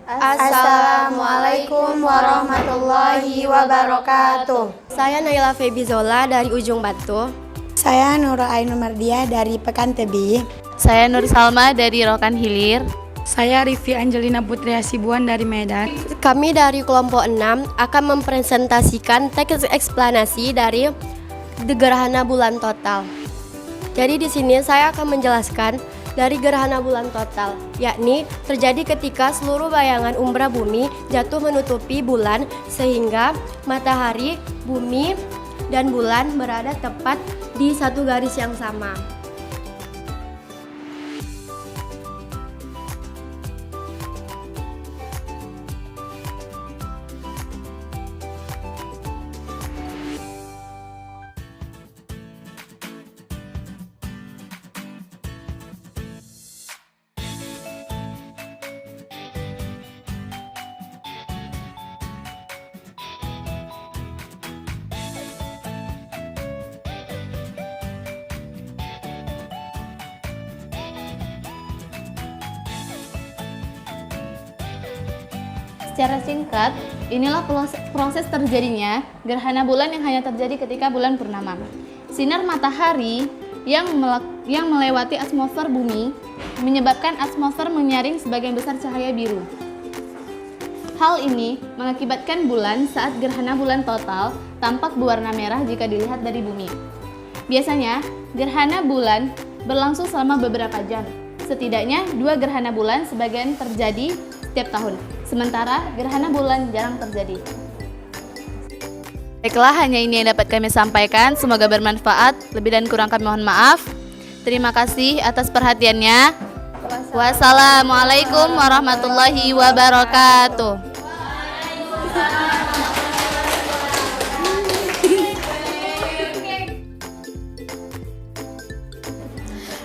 Assalamualaikum warahmatullahi wabarakatuh. Saya Naila Febizola dari Ujung Batu. Saya Nur Ainur Mardia dari Pekan Tebi. Saya Nur Salma dari Rokan Hilir. Saya Rifi Angelina Putri Hasibuan dari Medan. Kami dari kelompok 6 akan mempresentasikan teks eksplanasi dari gerhana bulan total. Jadi di sini saya akan menjelaskan dari gerhana bulan total, yakni terjadi ketika seluruh bayangan umbra bumi jatuh menutupi bulan sehingga matahari, bumi, dan bulan berada tepat di satu garis yang sama. Secara singkat, inilah proses terjadinya gerhana bulan yang hanya terjadi ketika bulan purnama. Sinar matahari yang melewati atmosfer bumi menyebabkan atmosfer menyaring sebagian besar cahaya biru. Hal ini mengakibatkan bulan saat gerhana bulan total tampak berwarna merah jika dilihat dari bumi. Biasanya, gerhana bulan berlangsung selama beberapa jam. Setidaknya 2 gerhana bulan sebagian terjadi setiap tahun. Sementara gerhana bulan jarang terjadi. Baiklah, hanya ini yang dapat kami sampaikan. Semoga bermanfaat. Lebih dan kurang kami mohon maaf. Terima kasih atas perhatiannya. Wassalamualaikum warahmatullahi wabarakatuh.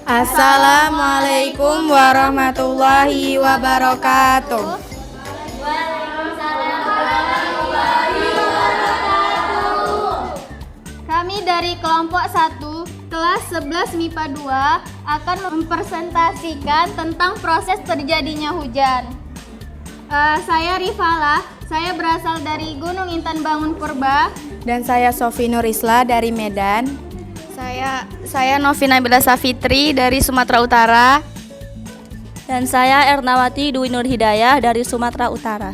Assalamualaikum warahmatullahi wabarakatuh. Kami dari kelompok 1 kelas 11 MIPA 2 akan mempresentasikan tentang proses terjadinya hujan. Saya Rifalah, saya berasal dari Gunung Intan Bangun Purba. Dan saya Sofi Nurisla dari Medan. Saya Novina Nabila Safitri dari Sumatera Utara. Dan saya Ernawati Dwi Nur Hidayah dari Sumatera Utara.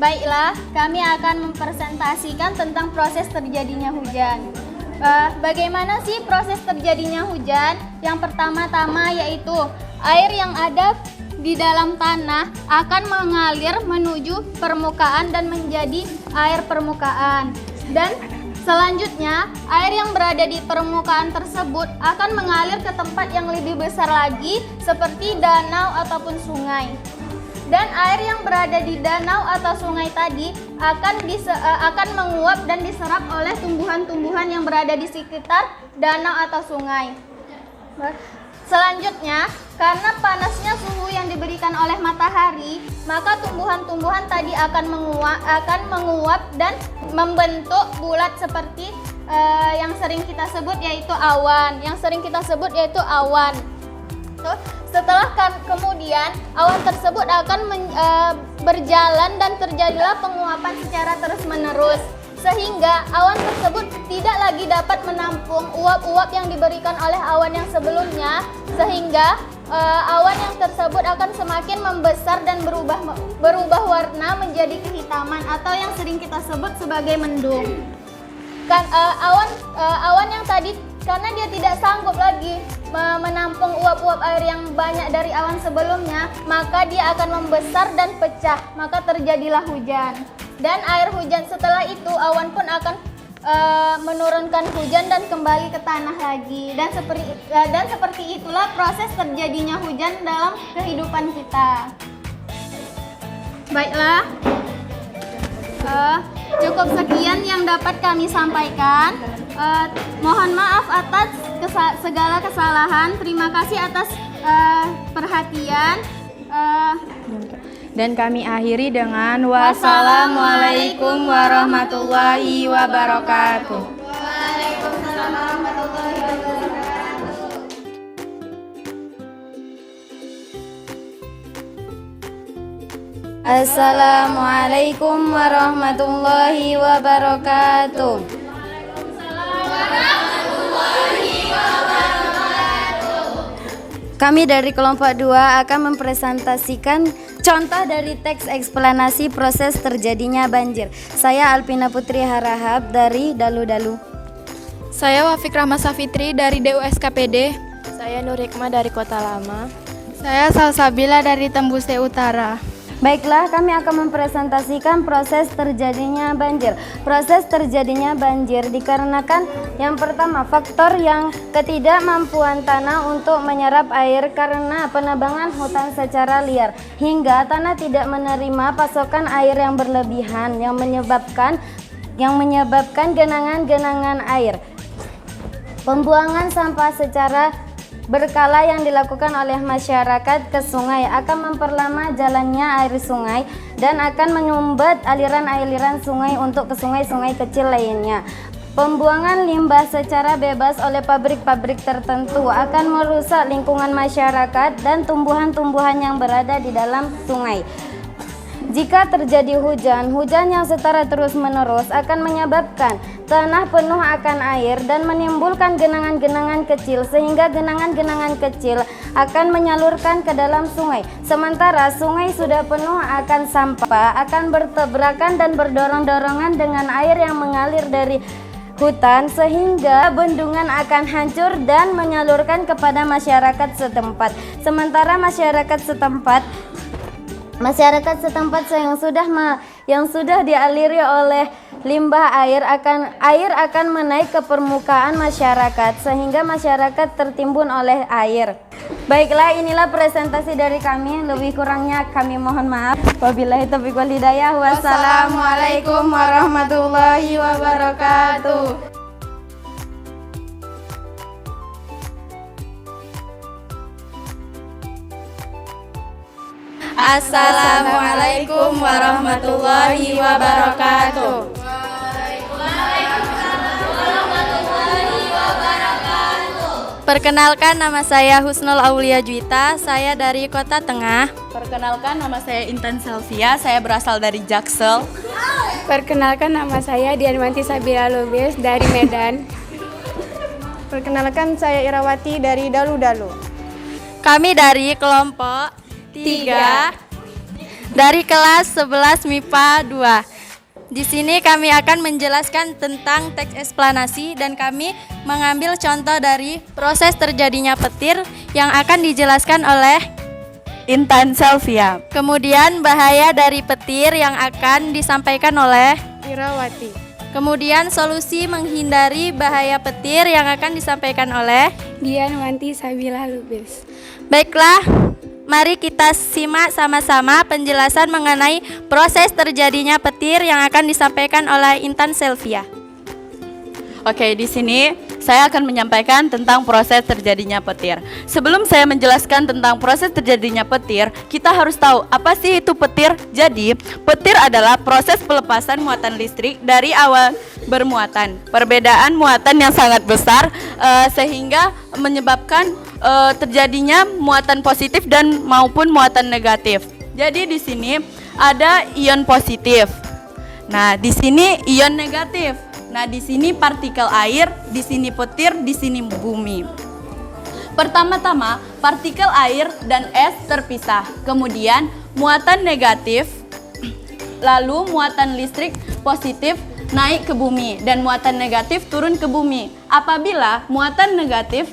Baiklah, kami akan mempresentasikan tentang proses terjadinya hujan. Bagaimana sih proses terjadinya hujan? Yang pertama-tama yaitu air yang ada di dalam tanah akan mengalir menuju permukaan dan menjadi air permukaan. Dan selanjutnya, air yang berada di permukaan tersebut akan mengalir ke tempat yang lebih besar lagi seperti danau ataupun sungai. Dan air yang berada di danau atau sungai tadi akan menguap dan diserap oleh tumbuhan-tumbuhan yang berada di sekitar danau atau sungai. Selanjutnya, karena panasnya suhu yang diberikan oleh matahari, maka tumbuhan-tumbuhan tadi akan menguap dan membentuk bulat seperti yang sering kita sebut yaitu awan. Setelah kemudian awan tersebut akan berjalan dan terjadilah penguapan secara terus-menerus, sehingga awan tersebut tidak lagi dapat menampung uap-uap yang diberikan oleh awan yang sebelumnya, sehingga awan yang tersebut akan semakin membesar dan berubah warna menjadi kehitaman atau yang sering kita sebut sebagai mendung. Awan yang tadi karena dia tidak sanggup lagi menampung uap-uap air yang banyak dari awan sebelumnya, maka dia akan membesar dan pecah, maka terjadilah hujan. Dan air hujan setelah itu awan pun akan menurunkan hujan dan kembali ke tanah lagi. Dan seperti itulah proses terjadinya hujan dalam kehidupan kita. Baiklah, cukup sekian yang dapat kami sampaikan. Mohon maaf atas segala kesalahan. Terima kasih atas perhatian. Dan kami akhiri dengan wassalamualaikum warahmatullahi wabarakatuh. Assalamualaikum warahmatullahi wabarakatuh. Kami dari kelompok 2 akan mempresentasikan contoh dari teks eksplanasi proses terjadinya banjir. Saya Alpina Putri Harahap dari Dalu-Dalu. Saya Wafik Rahma Safitri dari DUSKPD. Saya Nur Hikmah dari Kota Lama. Saya Salsabila dari Tembuse Utara. Baiklah, kami akan mempresentasikan proses terjadinya banjir. Proses terjadinya banjir dikarenakan yang pertama, faktor yang ketidakmampuan tanah untuk menyerap air karena penebangan hutan secara liar, hingga tanah tidak menerima pasokan air yang berlebihan yang menyebabkan genangan-genangan air. Pembuangan sampah secara berkala yang dilakukan oleh masyarakat ke sungai akan memperlama jalannya air sungai dan akan menyumbat aliran-aliran sungai untuk ke sungai-sungai kecil lainnya. Pembuangan limbah secara bebas oleh pabrik-pabrik tertentu akan merusak lingkungan masyarakat dan tumbuhan-tumbuhan yang berada di dalam sungai. Jika terjadi hujan yang secara terus-menerus akan menyebabkan tanah penuh akan air dan menimbulkan genangan-genangan kecil, sehingga genangan-genangan kecil akan menyalurkan ke dalam sungai. Sementara sungai sudah penuh akan sampah, akan bertabrakan dan berdorong-dorongan dengan air yang mengalir dari hutan, sehingga bendungan akan hancur dan menyalurkan kepada masyarakat setempat. Sementara masyarakat setempat yang sudah dialiri oleh limbah air akan menaik ke permukaan masyarakat, sehingga masyarakat tertimbun oleh air. Baiklah, inilah presentasi dari kami. Lebih kurangnya kami mohon maaf. Wabillahi taufiq wal hidayah. Wassalamualaikum warahmatullahi wabarakatuh. Assalamualaikum warahmatullahi wabarakatuh. Perkenalkan, nama saya Husnul Aulia Juwita, saya dari Kota Tengah. Perkenalkan, nama saya Intan Selvia, saya berasal dari Jaksel. Perkenalkan, nama saya Dianwanti Sabila Lubis dari Medan. Perkenalkan, saya Irawati dari Dalu-Dalu. Kami dari kelompok 3 dari kelas 11 MIPA 2. Di sini kami akan menjelaskan tentang teks eksplanasi dan kami mengambil contoh dari proses terjadinya petir yang akan dijelaskan oleh Intan Selvia. Kemudian bahaya dari petir yang akan disampaikan oleh Irawati. Kemudian solusi menghindari bahaya petir yang akan disampaikan oleh Dianwanti Sabila Lubis. Baiklah, mari kita simak sama-sama penjelasan mengenai proses terjadinya petir yang akan disampaikan oleh Intan Selvia. Oke, di sini saya akan menyampaikan tentang proses terjadinya petir. Sebelum saya menjelaskan tentang proses terjadinya petir, kita harus tahu apa sih itu petir. Jadi, petir adalah proses pelepasan muatan listrik dari awan bermuatan. Perbedaan muatan yang sangat besar sehingga menyebabkan terjadinya muatan positif dan maupun muatan negatif. Jadi di sini ada ion positif. Nah, di sini ion negatif. Nah, di sini partikel air, di sini petir, di sini bumi. Pertama-tama, partikel air dan es terpisah. Kemudian muatan negatif, lalu muatan listrik positif naik ke bumi dan muatan negatif turun ke bumi. Apabila muatan negatif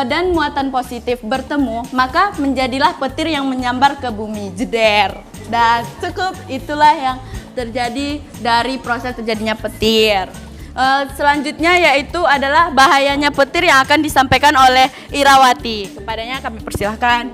dan muatan positif bertemu, maka menjadilah petir yang menyambar ke bumi. Jeder. Dan cukup, itulah yang terjadi dari proses terjadinya petir. Selanjutnya yaitu adalah bahayanya petir yang akan disampaikan oleh Irawati. Kepadanya kami persilahkan.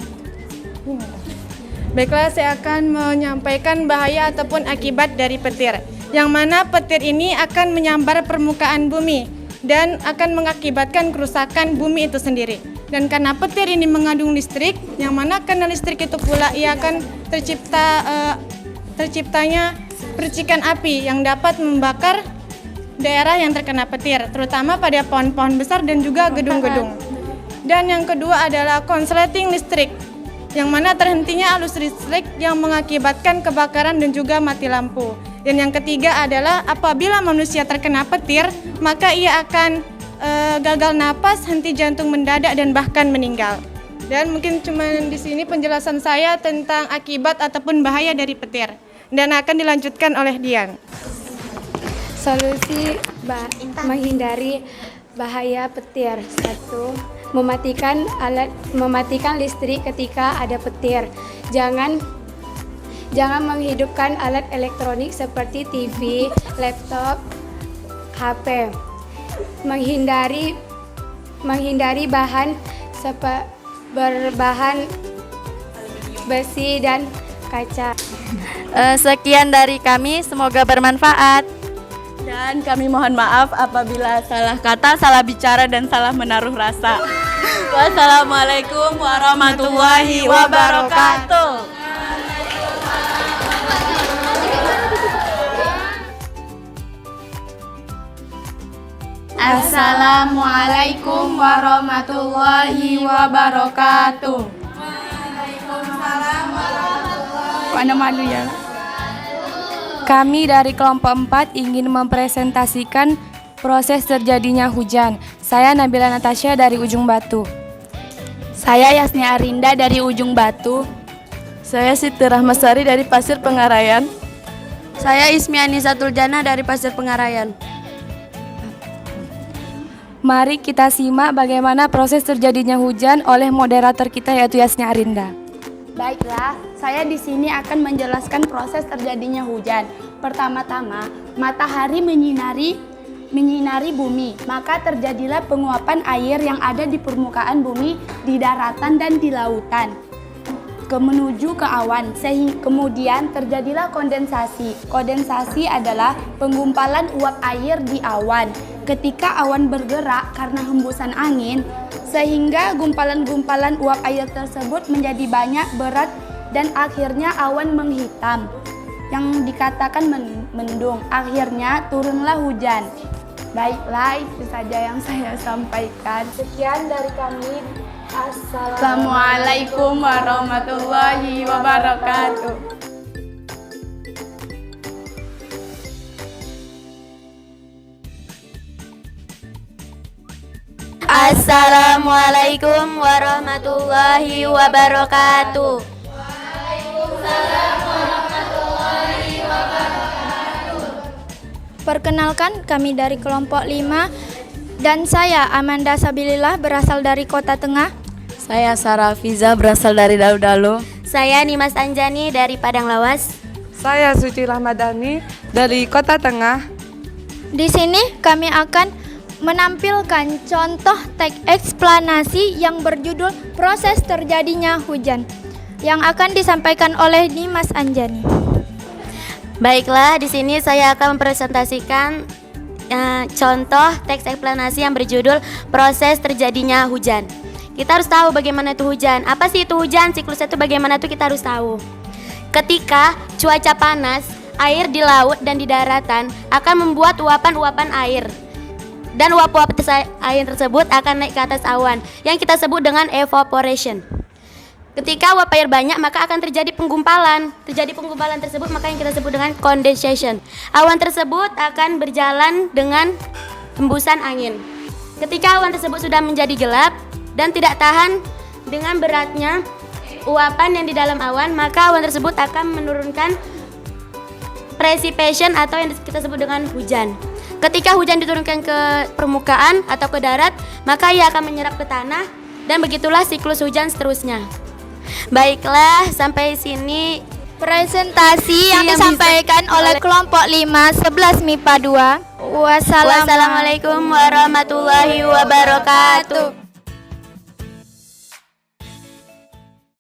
Baiklah, saya akan menyampaikan bahaya ataupun akibat dari petir. Yang mana petir ini akan menyambar permukaan bumi dan akan mengakibatkan kerusakan bumi itu sendiri. Dan karena petir ini mengandung listrik, yang mana karena listrik itu pula ia akan terciptanya percikan api yang dapat membakar daerah yang terkena petir, terutama pada pohon-pohon besar dan juga gedung-gedung. Dan yang kedua adalah konsleting listrik. yang mana terhentinya arus listrik yang mengakibatkan kebakaran dan juga mati lampu. Dan yang ketiga adalah apabila manusia terkena petir, maka ia akan gagal napas, henti jantung mendadak, dan bahkan meninggal. Dan mungkin cuma di sini penjelasan saya tentang akibat ataupun bahaya dari petir. Dan akan dilanjutkan oleh Dian. Solusi menghindari bahaya petir. 1. Mematikan listrik ketika ada petir. Jangan menghidupkan alat elektronik seperti TV, laptop, HP. Menghindari bahan berbahan besi dan kaca. Sekian dari kami, semoga bermanfaat. Dan kami mohon maaf apabila salah kata, salah bicara, dan salah menaruh rasa. Wassalamualaikum warahmatullahi wabarakatuh. Assalamualaikum warahmatullahi wabarakatuh. Mana malu ya? Kami dari kelompok 4 ingin mempresentasikan proses terjadinya hujan. Saya Nabila Natasha dari Ujung Batu. Saya Yasni Arinda dari Ujung Batu. Saya Siti Rahmasari dari Pasir Pengarayan. Saya Ismi Anisatul Jannah dari Pasir Pengarayan. Mari kita simak bagaimana proses terjadinya hujan oleh moderator kita yaitu Yasni Arinda. Baiklah, saya di sini akan menjelaskan proses terjadinya hujan. Pertama-tama, matahari menyinari bumi, maka terjadilah penguapan air yang ada di permukaan bumi, di daratan dan di lautan menuju ke awan. Kemudian terjadilah kondensasi. Kondensasi adalah penggumpalan uap air di awan. Ketika awan bergerak karena hembusan angin, sehingga gumpalan-gumpalan uap air tersebut menjadi banyak, berat, dan akhirnya awan menghitam yang dikatakan mendung. Akhirnya turunlah hujan. Baiklah, itu saja yang saya sampaikan. Sekian dari kami. Assalamualaikum warahmatullahi wabarakatuh. Assalamualaikum warahmatullahi wabarakatuh. Perkenalkan, kami dari kelompok 5 dan saya Amanda Sabilillah berasal dari Kota Tengah. Saya Sarah Fiza berasal dari Dalu-Dalu. Saya Nimas Anjani dari Padang Lawas. Saya Suci Rahmadani dari Kota Tengah. Di sini kami akan menampilkan contoh teks eksplanasi yang berjudul proses terjadinya hujan yang akan disampaikan oleh Nimas Anjani. Baiklah, di sini saya akan mempresentasikan contoh teks eksplanasi yang berjudul proses terjadinya hujan. Kita harus tahu bagaimana itu hujan. Apa sih itu hujan? Siklusnya itu bagaimana itu kita harus tahu. Ketika cuaca panas, air di laut dan di daratan akan membuat uapan-uapan air. Dan uap-uap air tersebut akan naik ke atas awan yang kita sebut dengan evaporation. Ketika uap air banyak, maka akan terjadi penggumpalan. Terjadi penggumpalan tersebut maka yang kita sebut dengan condensation. Awan tersebut akan berjalan dengan hembusan angin. Ketika awan tersebut sudah menjadi gelap dan tidak tahan dengan beratnya uapan yang di dalam awan, maka awan tersebut akan menurunkan precipitation atau yang kita sebut dengan hujan. Ketika hujan diturunkan ke permukaan atau ke darat, maka ia akan menyerap ke tanah dan begitulah siklus hujan seterusnya. Baiklah, sampai sini presentasi yang disampaikan oleh kelompok 5 11 MIPA 2. Wassalamualaikum warahmatullahi wabarakatuh.